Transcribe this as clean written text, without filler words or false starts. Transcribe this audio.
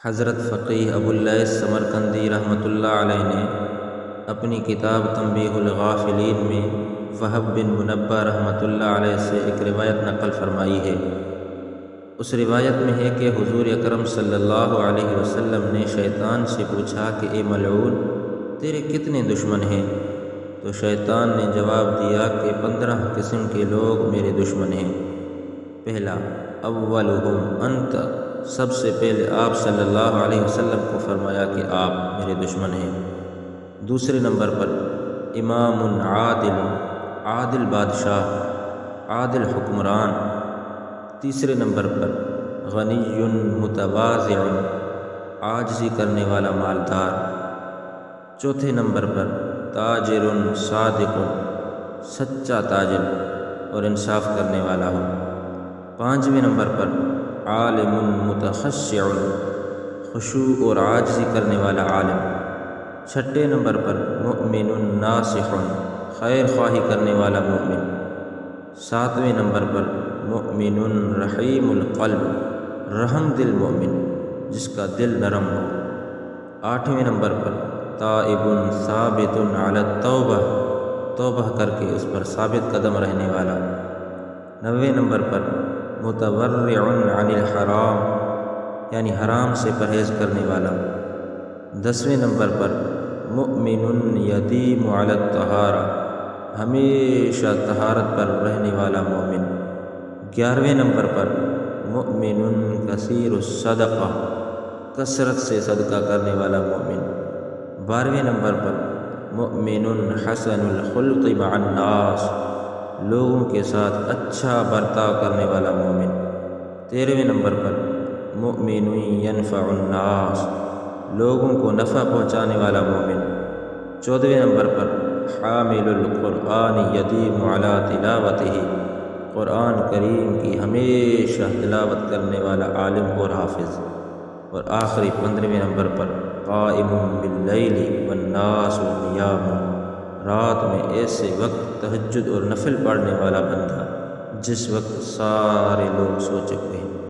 حضرت فقیہ ابو اللیث سمرقندی رحمۃ اللہ علیہ نے اپنی کتاب تنبیہ الغافلین میں وہب بن منبہ رحمۃ اللہ علیہ سے ایک روایت نقل فرمائی ہے۔ اس روایت میں ہے کہ حضور اکرم صلی اللہ علیہ وسلم نے شیطان سے پوچھا کہ اے ملعون، تیرے کتنے دشمن ہیں؟ تو شیطان نے جواب دیا کہ 15 قسم کے لوگ میرے دشمن ہیں۔ پہلا، اولہم انت، سب سے پہلے آپ صلی اللہ علیہ وسلم کو فرمایا کہ آپ میرے دشمن ہیں۔ دوسرے نمبر پر امام عادل، عادل بادشاہ، عادل حکمران۔ تیسرے نمبر پر غنی متواضع، عاجزی کرنے والا مالدار۔ چوتھے نمبر پر تاجر صادق، سچا تاجر اور انصاف کرنے والا ہو۔ پانچویں نمبر پر عالم متخشع، خشوع اور عاجزی کرنے والا عالم۔ چھٹے نمبر پر مؤمن ناصح، خیر خواہی کرنے والا مؤمن۔ ساتویں نمبر پر مؤمن رحیم القلب، رحم دل مومن جس کا دل نرم ہو۔ آٹھویں نمبر پر تائب ثابت علی التوبہ، توبہ کر کے اس پر ثابت قدم رہنے والا۔ نویں نمبر پر متورع عن الحرام، یعنی حرام سے پرہیز کرنے والا۔ 10ویں نمبر پر مؤمن یدیم علی الطہارہ، ہمیشہ طہارت پر رہنے والا مومن۔ 11ویں نمبر پر مؤمن کثیر الصدقہ، کثرت سے صدقہ کرنے والا مومن۔ 12ویں نمبر پر مؤمن حسن الخلق مع الناس، لوگوں کے ساتھ اچھا برتاؤ کرنے والا مومن۔ 13ویں نمبر پر مؤمن ینفع الناس، لوگوں کو نفع پہنچانے والا مومن۔ 14ویں نمبر پر حامل القرآن یدیم علی تلاوتہ، قرآن کریم کی ہمیشہ تلاوت کرنے والا عالم اور حافظ۔ اور آخری 15ویں نمبر پر قائم باللیل والناس نیام، رات میں ایسے وقت تہجد اور نفل پڑھنے والا بندہ جس وقت سارے لوگ سو چکے ہیں۔